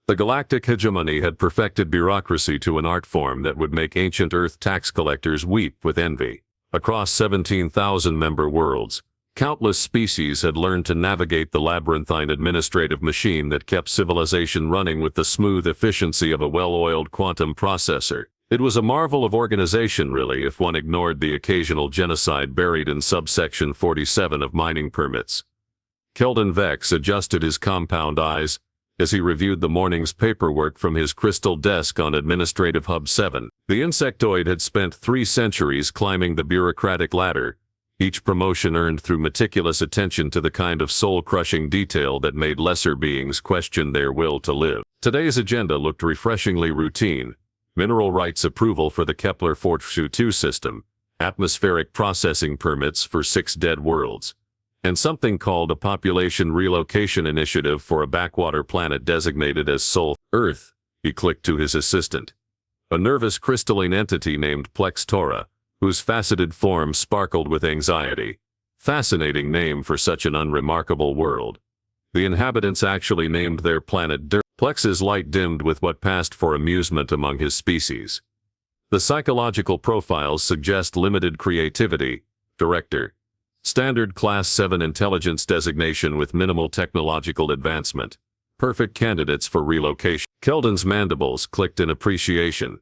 The Galactic Hegemony had perfected bureaucracy to an art form that would make ancient Earth tax collectors weep with envy. Across 17,000 member worlds, countless species had learned to navigate the labyrinthine administrative machine that kept civilization running with the smooth efficiency of a well-oiled quantum processor. It was a marvel of organization, really, if one ignored the occasional genocide buried in subsection 47 of mining permits. Keldon Vex adjusted his compound eyes as he reviewed the morning's paperwork from his crystal desk on Administrative Hub 7. The insectoid had spent 3 centuries climbing the bureaucratic ladder, each promotion earned through meticulous attention to the kind of soul-crushing detail that made lesser beings question their will to live. Today's agenda looked refreshingly routine: mineral rights approval for the Kepler-422 system, atmospheric processing permits for 6 dead worlds, and something called a population relocation initiative for a backwater planet designated as Sol Earth. He clicked to his assistant. A nervous crystalline entity named Plex Tora, whose faceted form sparkled with anxiety. Fascinating name for such an unremarkable world. The inhabitants actually named their planet Dirt. Plex's light dimmed with what passed for amusement among his species. The psychological profiles suggest limited creativity. Director. Standard Class 7 intelligence designation with minimal technological advancement. Perfect candidates for relocation. Keldon's mandibles clicked in appreciation.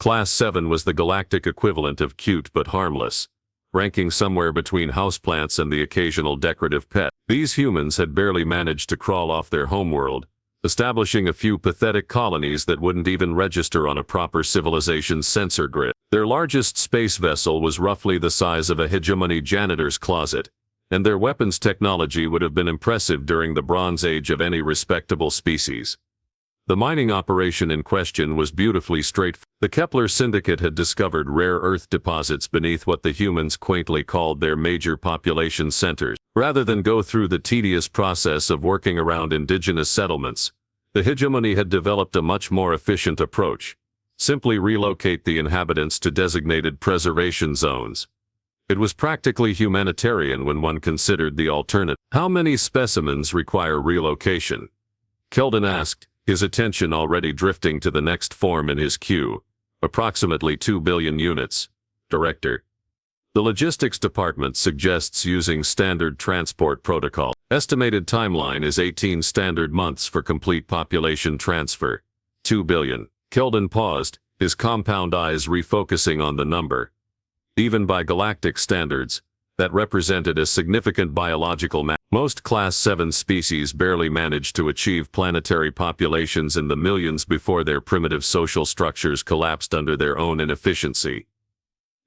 Class 7 was the galactic equivalent of cute but harmless, ranking somewhere between houseplants and the occasional decorative pet. These humans had barely managed to crawl off their homeworld, establishing a few pathetic colonies that wouldn't even register on a proper civilization's sensor grid. Their largest space vessel was roughly the size of a hegemony janitor's closet, and their weapons technology would have been impressive during the Bronze Age of any respectable species. The mining operation in question was beautifully straightforward. The Kepler Syndicate had discovered rare earth deposits beneath what the humans quaintly called their major population centers. Rather than go through the tedious process of working around indigenous settlements, the hegemony had developed a much more efficient approach. Simply relocate the inhabitants to designated preservation zones. It was practically humanitarian when one considered the alternative. How many specimens require relocation? Keldon asked, his attention already drifting to the next form in his queue. Approximately 2 billion units. Director. The logistics department suggests using standard transport protocol. Estimated timeline is 18 standard months for complete population transfer. 2 billion. Keldon paused, his compound eyes refocusing on the number. Even by galactic standards, that represented a significant biological match. Most Class 7 species barely managed to achieve planetary populations in the millions before their primitive social structures collapsed under their own inefficiency.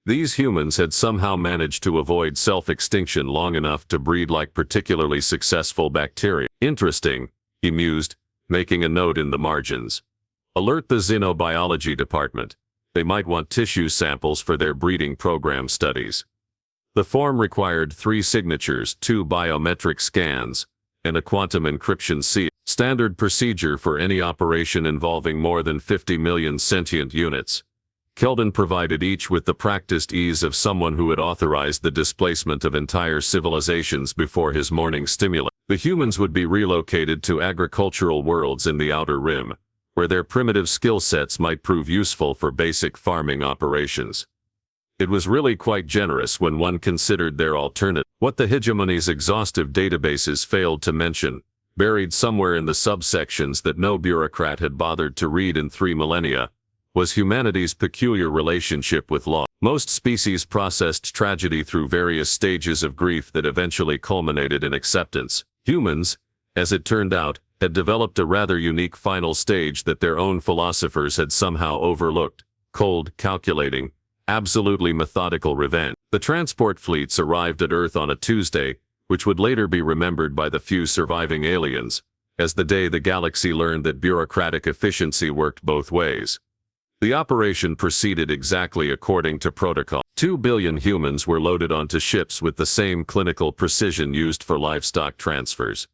These humans had somehow managed to avoid self-extinction long enough to breed like particularly successful bacteria. Interesting, he mused, making a note in the margins. Alert the xenobiology department. They might want tissue samples for their breeding program studies. The form required 3 signatures, 2 biometric scans, and a quantum encryption seal. Standard procedure for any operation involving more than 50 million sentient units. Keldon provided each with the practiced ease of someone who had authorized the displacement of entire civilizations before his morning stimulant. The humans would be relocated to agricultural worlds in the Outer Rim, where their primitive skill sets might prove useful for basic farming operations. It was really quite generous when one considered their alternative. What the hegemony's exhaustive databases failed to mention, buried somewhere in the subsections that no bureaucrat had bothered to read in 3 millennia, was humanity's peculiar relationship with law. Most species processed tragedy through various stages of grief that eventually culminated in acceptance. Humans, as it turned out, had developed a rather unique final stage that their own philosophers had somehow overlooked: cold, calculating, absolutely methodical revenge. The transport fleets arrived at Earth on a Tuesday, which would later be remembered by the few surviving aliens, as the day the galaxy learned that bureaucratic efficiency worked both ways. The operation proceeded exactly according to protocol. 2 billion humans were loaded onto ships with the same clinical precision used for livestock transfers.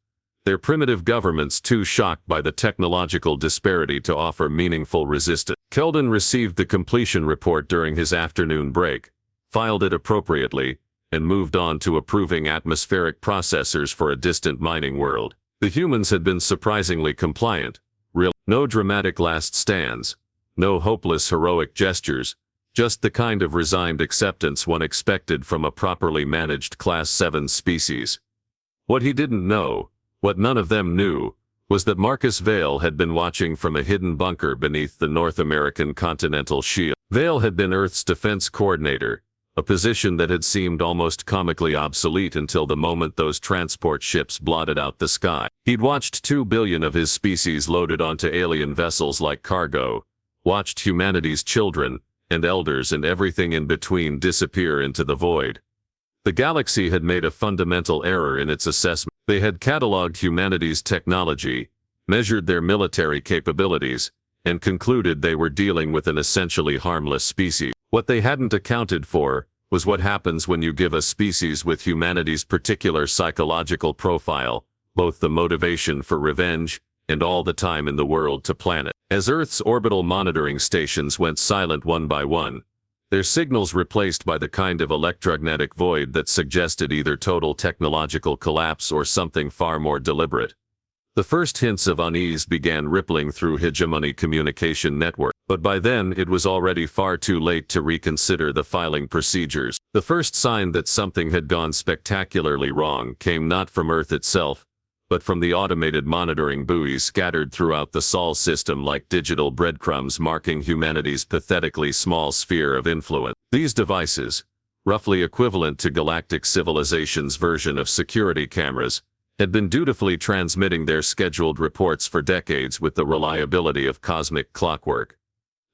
Their primitive governments too shocked by the technological disparity to offer meaningful resistance. Keldon received the completion report during his afternoon break, filed it appropriately, and moved on to approving atmospheric processors for a distant mining world. The humans had been surprisingly compliant, No dramatic last stands. No hopeless heroic gestures. Just the kind of resigned acceptance one expected from a properly managed Class 7 species. What he didn't know, what none of them knew, was that Marcus Vale had been watching from a hidden bunker beneath the North American Continental Shield. Vale had been Earth's defense coordinator, a position that had seemed almost comically obsolete until the moment those transport ships blotted out the sky. He'd watched 2 billion of his species loaded onto alien vessels like cargo, watched humanity's children, and elders and everything in between disappear into the void. The galaxy had made a fundamental error in its assessment. They had catalogued humanity's technology, measured their military capabilities, and concluded they were dealing with an essentially harmless species. What they hadn't accounted for was what happens when you give a species with humanity's particular psychological profile, both the motivation for revenge and all the time in the world to plan it. As Earth's orbital monitoring stations went silent one by one, their signals replaced by the kind of electromagnetic void that suggested either total technological collapse or something far more deliberate. The first hints of unease began rippling through Hegemony communication network, but by then it was already far too late to reconsider the filing procedures. The first sign that something had gone spectacularly wrong came not from Earth itself, but from the automated monitoring buoys scattered throughout the Sol system like digital breadcrumbs marking humanity's pathetically small sphere of influence. These devices, roughly equivalent to galactic civilization's version of security cameras, had been dutifully transmitting their scheduled reports for decades with the reliability of cosmic clockwork.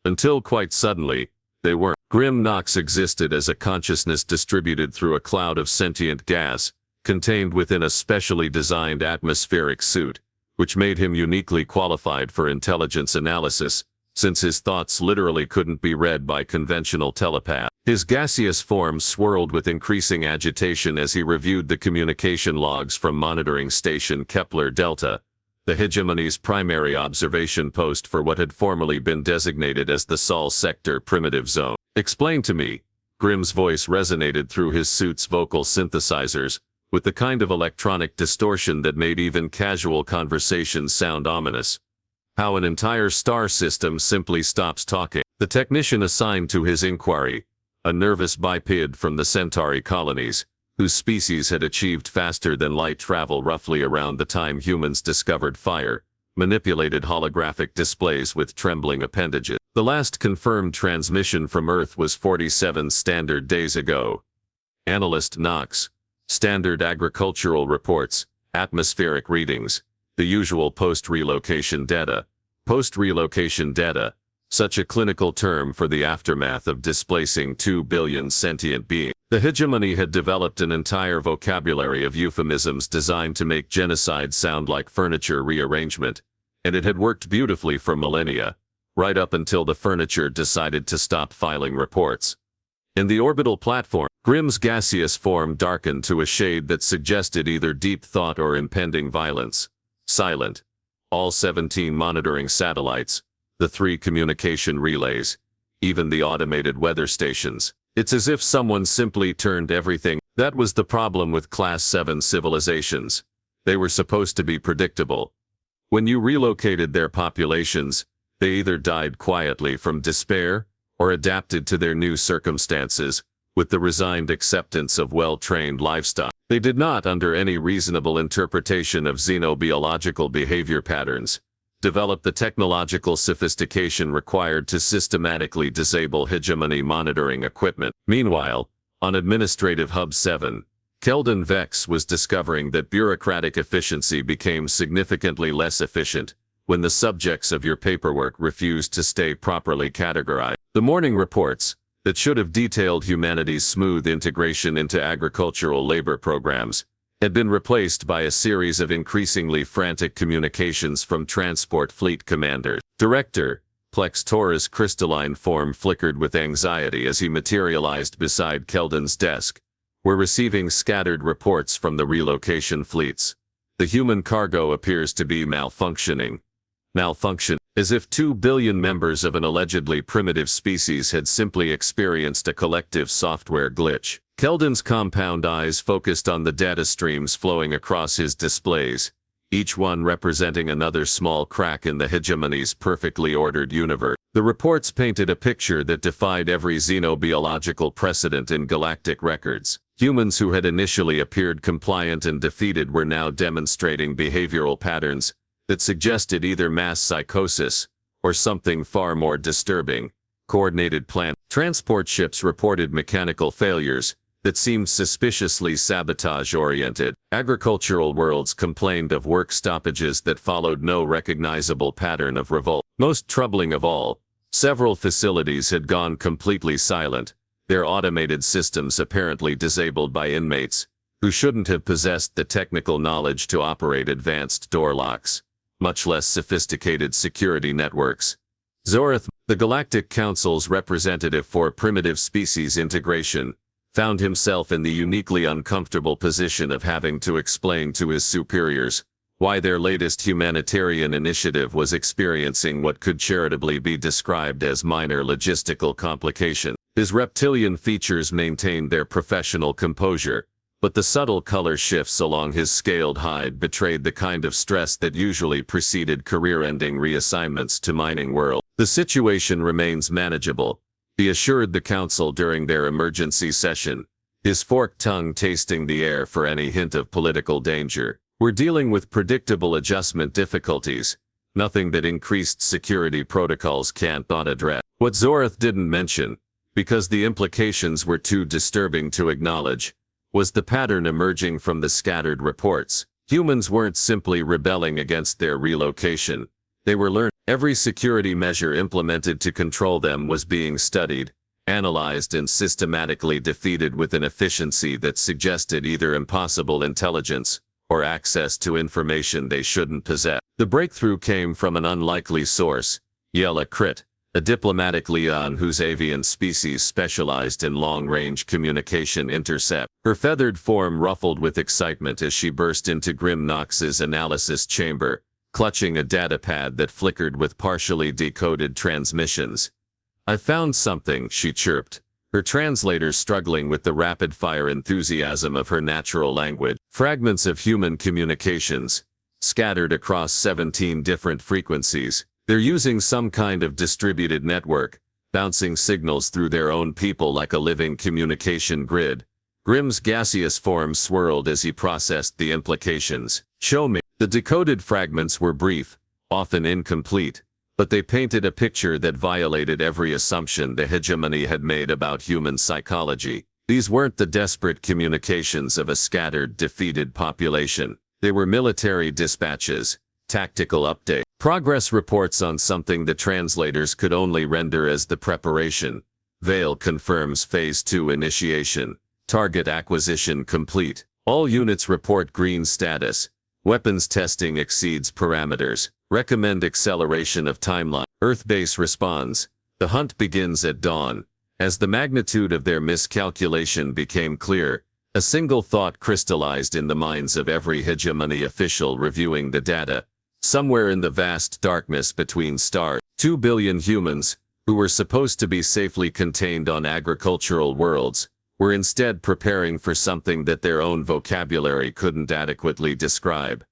Until quite suddenly, they weren't. Grim Knox existed as a consciousness distributed through a cloud of sentient gas, contained within a specially designed atmospheric suit, which made him uniquely qualified for intelligence analysis, since his thoughts literally couldn't be read by conventional telepaths. His gaseous form swirled with increasing agitation as he reviewed the communication logs from monitoring station Kepler Delta, the Hegemony's primary observation post for what had formerly been designated as the Sol Sector Primitive Zone. "Explain to me," Grimm's voice resonated through his suit's vocal synthesizers, with the kind of electronic distortion that made even casual conversations sound ominous. "How an entire star system simply stops talking." The technician assigned to his inquiry, a nervous biped from the Centauri colonies, whose species had achieved faster than light travel roughly around the time humans discovered fire, manipulated holographic displays with trembling appendages. The last confirmed transmission from Earth was 47 standard days ago. Analyst Knox. Standard agricultural reports, atmospheric readings, the usual post-relocation data. Post-relocation data, such a clinical term for the aftermath of displacing 2 billion sentient beings. The Hegemony had developed an entire vocabulary of euphemisms designed to make genocide sound like furniture rearrangement, and it had worked beautifully for millennia, right up until the furniture decided to stop filing reports. In the orbital platform, Grimm's gaseous form darkened to a shade that suggested either deep thought or impending violence. Silent. All 17 monitoring satellites, the 3 communication relays, even the automated weather stations. It's as if someone simply turned everything. That was the problem with Class 7 civilizations. They were supposed to be predictable. When you relocated their populations, they either died quietly from despair or adapted to their new circumstances, with the resigned acceptance of well-trained livestock. They did not, under any reasonable interpretation of xenobiological behavior patterns, develop the technological sophistication required to systematically disable hegemony monitoring equipment. Meanwhile, on Administrative Hub 7, Keldon Vex was discovering that bureaucratic efficiency became significantly less efficient when the subjects of your paperwork refused to stay properly categorized. The morning reports, that should have detailed humanity's smooth integration into agricultural labor programs, had been replaced by a series of increasingly frantic communications from transport fleet commanders. Director Plex Torres' crystalline form flickered with anxiety as he materialized beside Keldon's desk. "We're receiving scattered reports from the relocation fleets. The human cargo appears to be malfunctioning. As if 2 billion members of an allegedly primitive species had simply experienced a collective software glitch." Keldon's compound eyes focused on the data streams flowing across his displays, each one representing another small crack in the hegemony's perfectly ordered universe. The reports painted a picture that defied every xenobiological precedent in galactic records. Humans who had initially appeared compliant and defeated were now demonstrating behavioral patterns that suggested either mass psychosis or something far more disturbing: coordinated plan. Transport ships reported mechanical failures that seemed suspiciously sabotage-oriented. Agricultural worlds complained of work stoppages that followed no recognizable pattern of revolt. Most troubling of all, several facilities had gone completely silent, their automated systems apparently disabled by inmates who shouldn't have possessed the technical knowledge to operate advanced door locks, much less sophisticated security networks. Zorth, the Galactic Council's representative for primitive species integration, found himself in the uniquely uncomfortable position of having to explain to his superiors why their latest humanitarian initiative was experiencing what could charitably be described as minor logistical complication. His reptilian features maintained their professional composure, but the subtle color shifts along his scaled hide betrayed the kind of stress that usually preceded career-ending reassignments to mining world. The situation remains manageable, he assured the council during their emergency session, his forked tongue tasting the air for any hint of political danger. We're dealing with predictable adjustment difficulties, nothing that increased security protocols can't not address. What Zorth didn't mention, because the implications were too disturbing to acknowledge, was the pattern emerging from the scattered reports. Humans weren't simply rebelling against their relocation. They were learning. Every security measure implemented to control them was being studied, analyzed and systematically defeated with an efficiency that suggested either impossible intelligence or access to information they shouldn't possess. The breakthrough came from an unlikely source, Yela Crit, a diplomatic Leon whose avian species specialized in long-range communication intercept. Her feathered form ruffled with excitement as she burst into Grim Knox's analysis chamber, clutching a datapad that flickered with partially decoded transmissions. "I found something," she chirped, her translator struggling with the rapid-fire enthusiasm of her natural language. Fragments of human communications, scattered across 17 different frequencies. They're using some kind of distributed network, bouncing signals through their own people like a living communication grid. Grimm's gaseous form swirled as he processed the implications. "Show me." The decoded fragments were brief, often incomplete, but they painted a picture that violated every assumption the hegemony had made about human psychology. These weren't the desperate communications of a scattered, defeated population. They were military dispatches, tactical updates, progress reports on something the translators could only render as the preparation. Vale confirms Phase 2 initiation. Target acquisition complete. All units report green status. Weapons testing exceeds parameters. Recommend acceleration of timeline. Earthbase responds. The hunt begins at dawn. As the magnitude of their miscalculation became clear, a single thought crystallized in the minds of every hegemony official reviewing the data. Somewhere in the vast darkness between stars, 2 billion humans, who were supposed to be safely contained on agricultural worlds, were instead preparing for something that their own vocabulary couldn't adequately describe.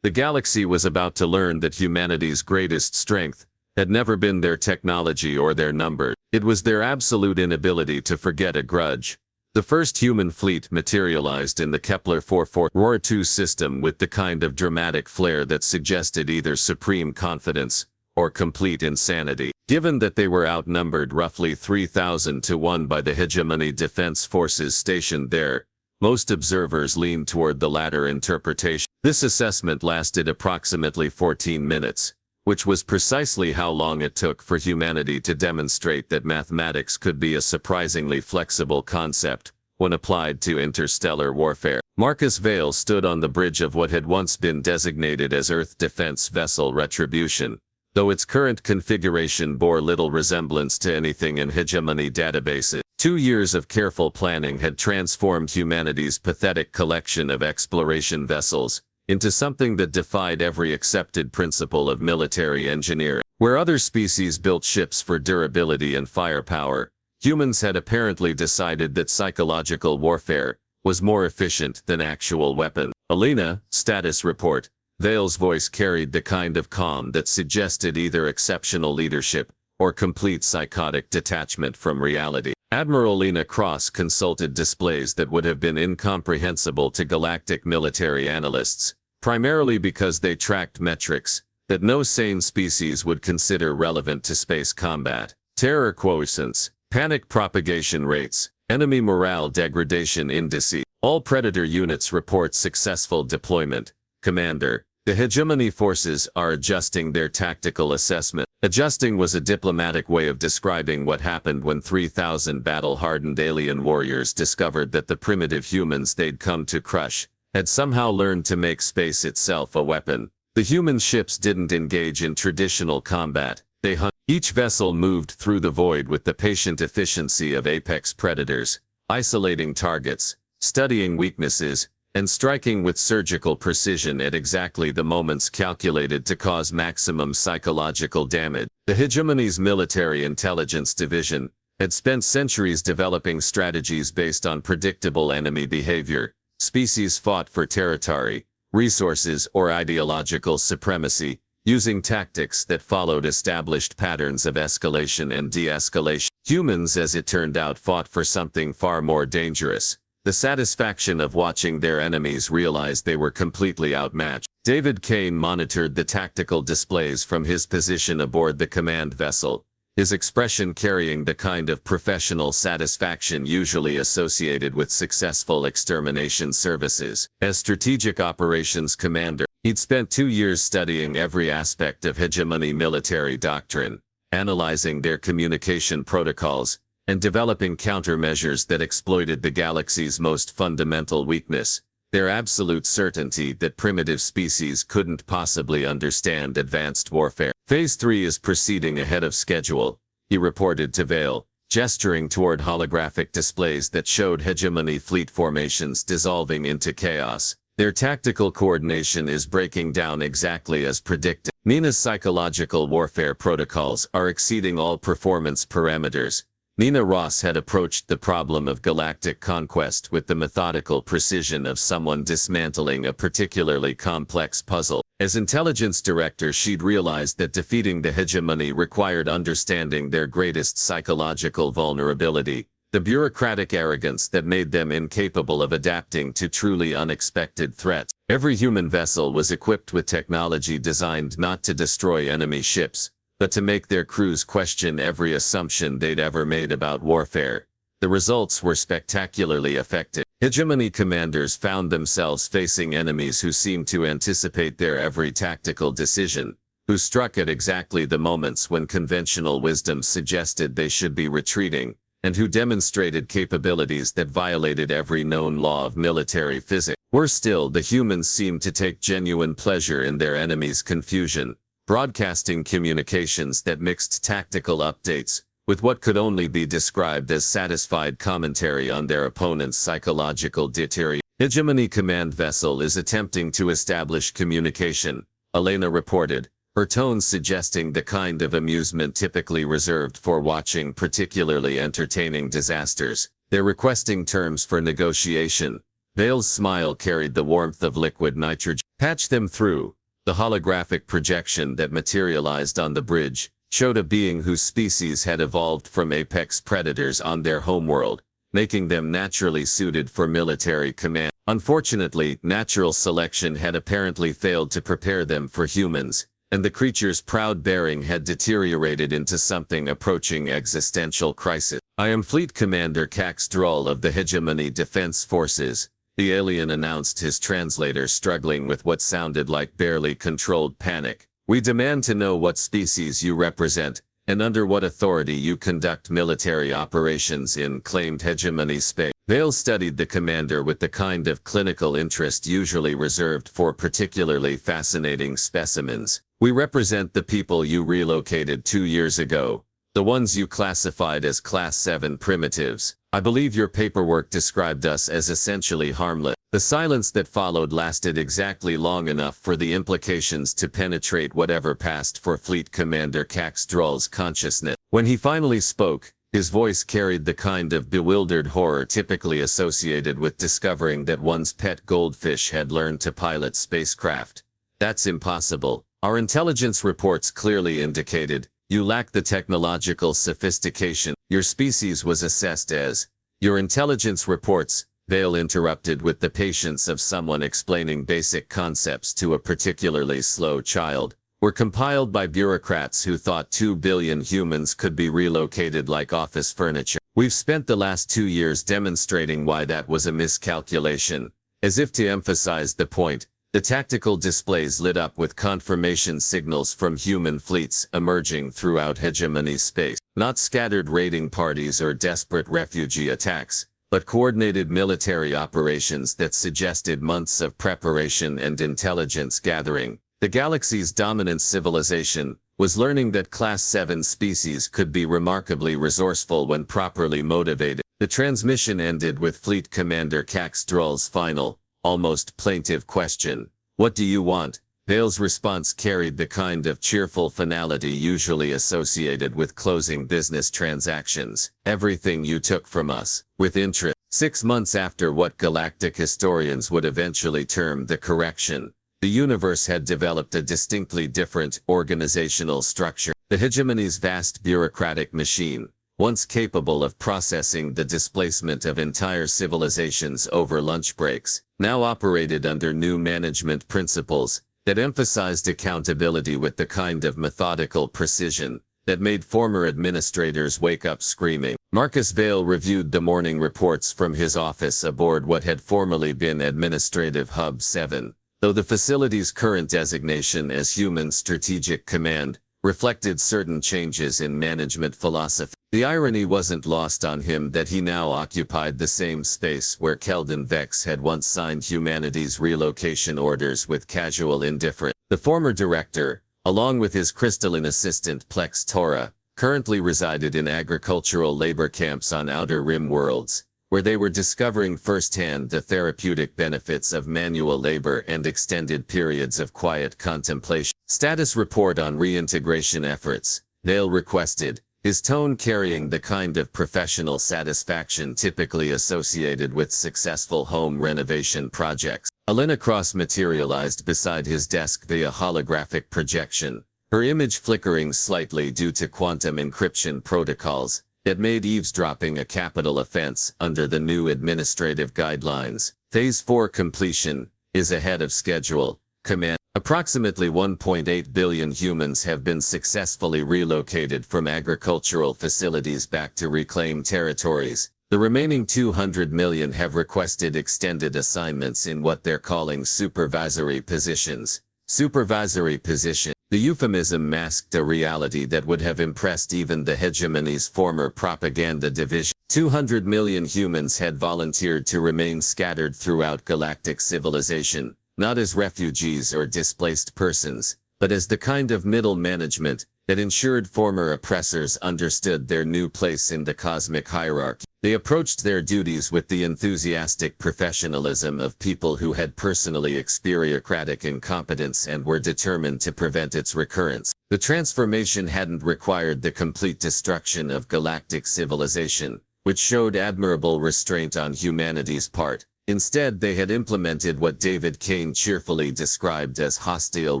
The galaxy was about to learn that humanity's greatest strength had never been their technology or their number. It was their absolute inability to forget a grudge. The first human fleet materialized in the Kepler 442 system with the kind of dramatic flair that suggested either supreme confidence or complete insanity. Given that they were outnumbered roughly 3,000 to 1 by the hegemony defense forces stationed there, most observers leaned toward the latter interpretation. This assessment lasted approximately 14 minutes, which was precisely how long it took for humanity to demonstrate that mathematics could be a surprisingly flexible concept when applied to interstellar warfare. Marcus Vale stood on the bridge of what had once been designated as Earth Defense Vessel Retribution, though its current configuration bore little resemblance to anything in hegemony databases. 2 years of careful planning had transformed humanity's pathetic collection of exploration vessels into something that defied every accepted principle of military engineering. Where other species built ships for durability and firepower, humans had apparently decided that psychological warfare was more efficient than actual weapons. Alina, status report. Vale's voice carried the kind of calm that suggested either exceptional leadership or complete psychotic detachment from reality. Admiral Lena Cross consulted displays that would have been incomprehensible to galactic military analysts, primarily because they tracked metrics that no sane species would consider relevant to space combat. Terror quotients, panic propagation rates, enemy morale degradation indices. All Predator units report successful deployment. Commander, the hegemony forces are adjusting their tactical assessment. Adjusting was a diplomatic way of describing what happened when 3,000 battle-hardened alien warriors discovered that the primitive humans they'd come to crush had somehow learned to make space itself a weapon. The human ships didn't engage in traditional combat. They hunted. Each vessel moved through the void with the patient efficiency of apex predators, isolating targets, studying weaknesses, and striking with surgical precision at exactly the moments calculated to cause maximum psychological damage. The hegemony's military intelligence division had spent centuries developing strategies based on predictable enemy behavior. Species fought for territory, resources, or ideological supremacy, using tactics that followed established patterns of escalation and de-escalation. Humans, as it turned out, fought for something far more dangerous: the satisfaction of watching their enemies realize they were completely outmatched. David Kane monitored the tactical displays from his position aboard the command vessel, his expression carrying the kind of professional satisfaction usually associated with successful extermination services. As Strategic Operations Commander, he'd spent 2 years studying every aspect of hegemony military doctrine, analyzing their communication protocols, and developing countermeasures that exploited the galaxy's most fundamental weakness: their absolute certainty that primitive species couldn't possibly understand advanced warfare. Phase 3 is proceeding ahead of schedule, he reported to Vale, gesturing toward holographic displays that showed hegemony fleet formations dissolving into chaos. Their tactical coordination is breaking down exactly as predicted. Nina's psychological warfare protocols are exceeding all performance parameters. Nina Ross had approached the problem of galactic conquest with the methodical precision of someone dismantling a particularly complex puzzle. As intelligence director, she'd realized that defeating the hegemony required understanding their greatest psychological vulnerability: the bureaucratic arrogance that made them incapable of adapting to truly unexpected threats. Every human vessel was equipped with technology designed not to destroy enemy ships, but to make their crews question every assumption they'd ever made about warfare. The results were spectacularly effective. Hegemony commanders found themselves facing enemies who seemed to anticipate their every tactical decision, who struck at exactly the moments when conventional wisdom suggested they should be retreating, and who demonstrated capabilities that violated every known law of military physics. Worse still, the humans seemed to take genuine pleasure in their enemies' confusion, broadcasting communications that mixed tactical updates with what could only be described as satisfied commentary on their opponent's psychological deterioration. Hegemony command vessel is attempting to establish communication, Elena reported, her tone suggesting the kind of amusement typically reserved for watching particularly entertaining disasters. They're requesting terms for negotiation. Vale's smile carried the warmth of liquid nitrogen. Patch them through. The holographic projection that materialized on the bridge showed a being whose species had evolved from apex predators on their homeworld, making them naturally suited for military command. Unfortunately, natural selection had apparently failed to prepare them for humans, and the creature's proud bearing had deteriorated into something approaching existential crisis. "I am Fleet Commander Cax Droll of the Hegemony Defense Forces," the alien announced, his translator struggling with what sounded like barely controlled panic. "We demand to know what species you represent, and under what authority you conduct military operations in claimed hegemony space." Vale studied the commander with the kind of clinical interest usually reserved for particularly fascinating specimens. "We represent the people you relocated 2 years ago, the ones you classified as Class 7 primitives. I believe your paperwork described us as essentially harmless." The silence that followed lasted exactly long enough for the implications to penetrate whatever passed for Fleet Commander Cax Droll's consciousness. When he finally spoke, his voice carried the kind of bewildered horror typically associated with discovering that one's pet goldfish had learned to pilot spacecraft. That's impossible. Our intelligence reports clearly indicated, you lack the technological sophistication. Your species was assessed as. Your intelligence reports, Vale interrupted with the patience of someone explaining basic concepts to a particularly slow child, were compiled by bureaucrats who thought 2 billion humans could be relocated like office furniture. We've spent the last 2 years demonstrating why that was a miscalculation. As if to emphasize the point, the tactical displays lit up with confirmation signals from human fleets emerging throughout hegemony space. Not scattered raiding parties or desperate refugee attacks, but coordinated military operations that suggested months of preparation and intelligence gathering. The galaxy's dominant civilization was learning that Class 7 species could be remarkably resourceful when properly motivated. The transmission ended with Fleet Commander Caxdral's final, almost plaintive question. What do you want? Vale's response carried the kind of cheerful finality usually associated with closing business transactions. Everything you took from us, with interest. 6 months after what galactic historians would eventually term the correction, the universe had developed a distinctly different organizational structure. The hegemony's vast bureaucratic machine, once capable of processing the displacement of entire civilizations over lunch breaks, now operated under new management principles that emphasized accountability with the kind of methodical precision that made former administrators wake up screaming. Marcus Vale reviewed the morning reports from his office aboard what had formerly been Administrative Hub 7, though the facility's current designation as Human Strategic Command reflected certain changes in management philosophy. The irony wasn't lost on him that he now occupied the same space where Keldon Vex had once signed humanity's relocation orders with casual indifference. The former director, along with his crystalline assistant Plex Tora, currently resided in agricultural labor camps on Outer Rim worlds, where they were discovering firsthand the therapeutic benefits of manual labor and extended periods of quiet contemplation. Status report on reintegration efforts, Vale requested, his tone carrying the kind of professional satisfaction typically associated with successful home renovation projects. Alina Cross materialized beside his desk via holographic projection, her image flickering slightly due to quantum encryption protocols that made eavesdropping a capital offense under the new administrative guidelines. Phase 4 completion is ahead of schedule. Command. Approximately 1.8 billion humans have been successfully relocated from agricultural facilities back to reclaimed territories. The remaining 200 million have requested extended assignments in what they're calling supervisory positions. Supervisory position. The euphemism masked a reality that would have impressed even the hegemony's former propaganda division. 200 million humans had volunteered to remain scattered throughout galactic civilization, not as refugees or displaced persons, but as the kind of middle management that ensured former oppressors understood their new place in the cosmic hierarchy. They approached their duties with the enthusiastic professionalism of people who had personally experienced bureaucratic incompetence and were determined to prevent its recurrence. The transformation hadn't required the complete destruction of galactic civilization, which showed admirable restraint on humanity's part. Instead, they had implemented what David Kane cheerfully described as hostile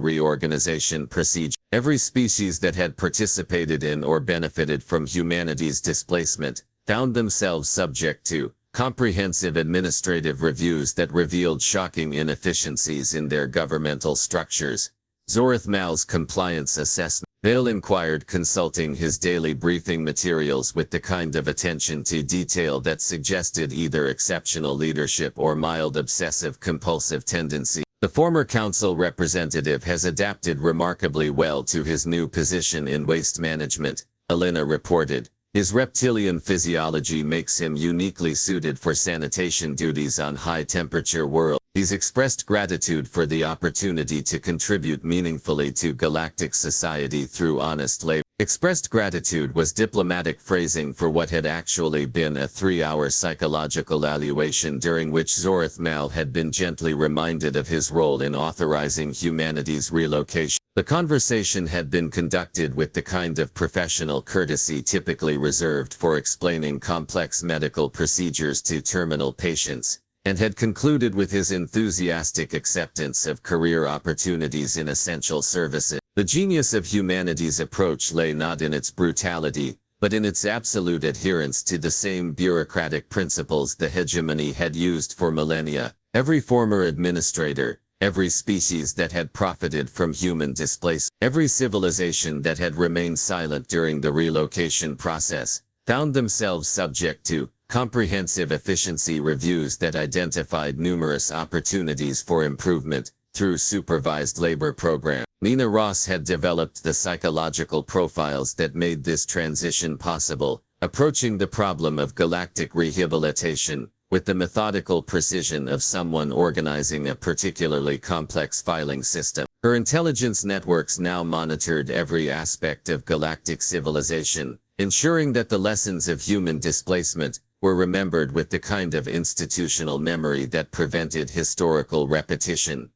reorganization procedure. Every species that had participated in or benefited from humanity's displacement found themselves subject to comprehensive administrative reviews that revealed shocking inefficiencies in their governmental structures. Zorith Mal's compliance assessment. Vale inquired, consulting his daily briefing materials with the kind of attention to detail that suggested either exceptional leadership or mild obsessive-compulsive tendency. The former council representative has adapted remarkably well to his new position in waste management, Alina reported. His reptilian physiology makes him uniquely suited for sanitation duties on high-temperature worlds. He's expressed gratitude for the opportunity to contribute meaningfully to galactic society through honest labor. Expressed gratitude was diplomatic phrasing for what had actually been a 3-hour psychological evaluation during which Zorith Mal had been gently reminded of his role in authorizing humanity's relocation. The conversation had been conducted with the kind of professional courtesy typically reserved for explaining complex medical procedures to terminal patients, and had concluded with his enthusiastic acceptance of career opportunities in essential services. The genius of humanity's approach lay not in its brutality, but in its absolute adherence to the same bureaucratic principles the hegemony had used for millennia. Every former administrator, every species that had profited from human displacement, every civilization that had remained silent during the relocation process, found themselves subject to comprehensive efficiency reviews that identified numerous opportunities for improvement through supervised labor programs. Nina Ross had developed the psychological profiles that made this transition possible, approaching the problem of galactic rehabilitation with the methodical precision of someone organizing a particularly complex filing system. Her intelligence networks now monitored every aspect of galactic civilization, ensuring that the lessons of human displacement were remembered with the kind of institutional memory that prevented historical repetition.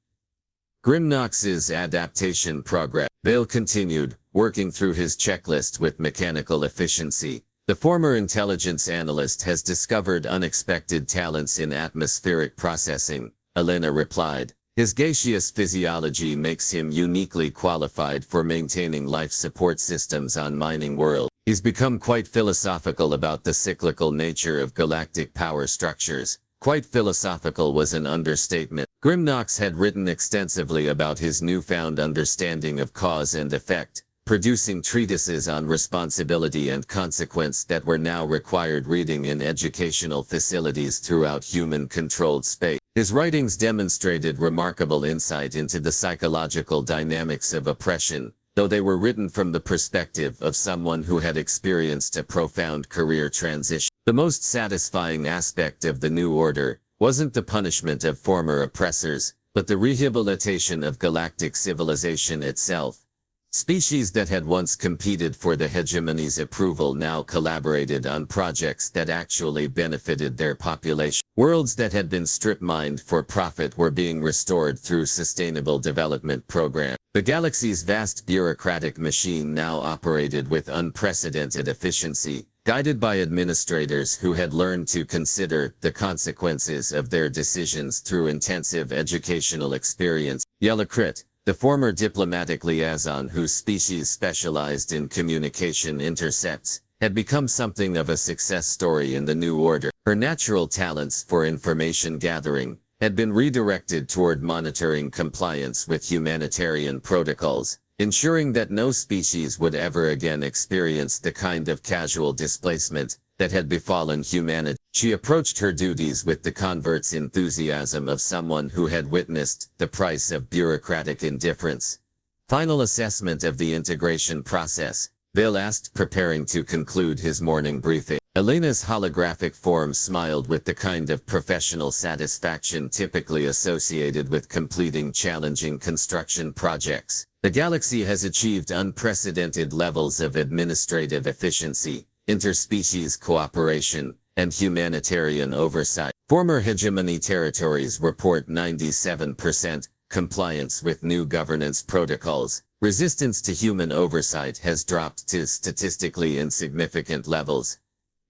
Grimnox's adaptation progress. Vale continued, working through his checklist with mechanical efficiency. The former intelligence analyst has discovered unexpected talents in atmospheric processing, Elena replied. His gaseous physiology makes him uniquely qualified for maintaining life support systems on mining worlds. He's become quite philosophical about the cyclical nature of galactic power structures. Quite philosophical was an understatement. Grimnox had written extensively about his newfound understanding of cause and effect, producing treatises on responsibility and consequence that were now required reading in educational facilities throughout human-controlled space. His writings demonstrated remarkable insight into the psychological dynamics of oppression, though they were written from the perspective of someone who had experienced a profound career transition. The most satisfying aspect of the new order wasn't the punishment of former oppressors, but the rehabilitation of galactic civilization itself. Species that had once competed for the hegemony's approval now collaborated on projects that actually benefited their population. Worlds that had been strip-mined for profit were being restored through sustainable development programs. The galaxy's vast bureaucratic machine now operated with unprecedented efficiency, guided by administrators who had learned to consider the consequences of their decisions through intensive educational experience. Yellowcrit, the former diplomatic liaison whose species specialized in communication intercepts, had become something of a success story in the new order. Her natural talents for information gathering had been redirected toward monitoring compliance with humanitarian protocols, ensuring that no species would ever again experience the kind of casual displacement that had befallen humanity. She approached her duties with the convert's enthusiasm of someone who had witnessed the price of bureaucratic indifference. Final assessment of the integration process. Vale asked, preparing to conclude his morning briefing. Elena's holographic form smiled with the kind of professional satisfaction typically associated with completing challenging construction projects. The galaxy has achieved unprecedented levels of administrative efficiency, interspecies cooperation, and humanitarian oversight. Former hegemony territories report 97% compliance with new governance protocols. Resistance to human oversight has dropped to statistically insignificant levels.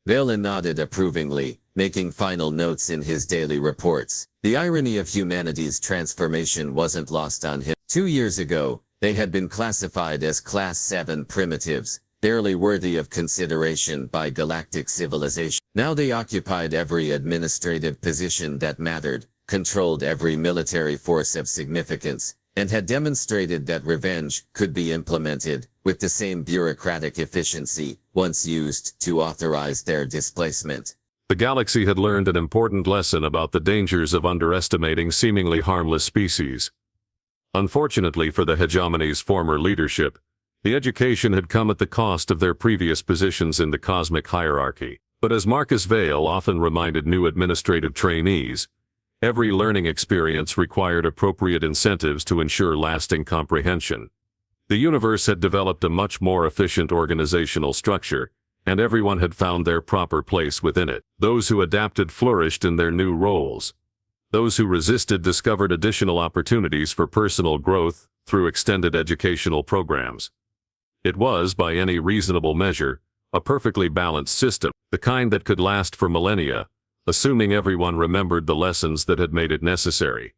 Vale nodded approvingly, making final notes in his daily reports. The irony of humanity's transformation wasn't lost on him. 2 years ago, they had been classified as Class 7 primitives, barely worthy of consideration by galactic civilization. Now they occupied every administrative position that mattered, controlled every military force of significance, and had demonstrated that revenge could be implemented with the same bureaucratic efficiency once used to authorize their displacement. The galaxy had learned an important lesson about the dangers of underestimating seemingly harmless species. Unfortunately for the hegemony's former leadership, the education had come at the cost of their previous positions in the cosmic hierarchy. But as Marcus Vale often reminded new administrative trainees, every learning experience required appropriate incentives to ensure lasting comprehension. The universe had developed a much more efficient organizational structure, and everyone had found their proper place within it. Those who adapted flourished in their new roles. Those who resisted discovered additional opportunities for personal growth through extended educational programs. It was, by any reasonable measure, a perfectly balanced system, the kind that could last for millennia, assuming everyone remembered the lessons that had made it necessary.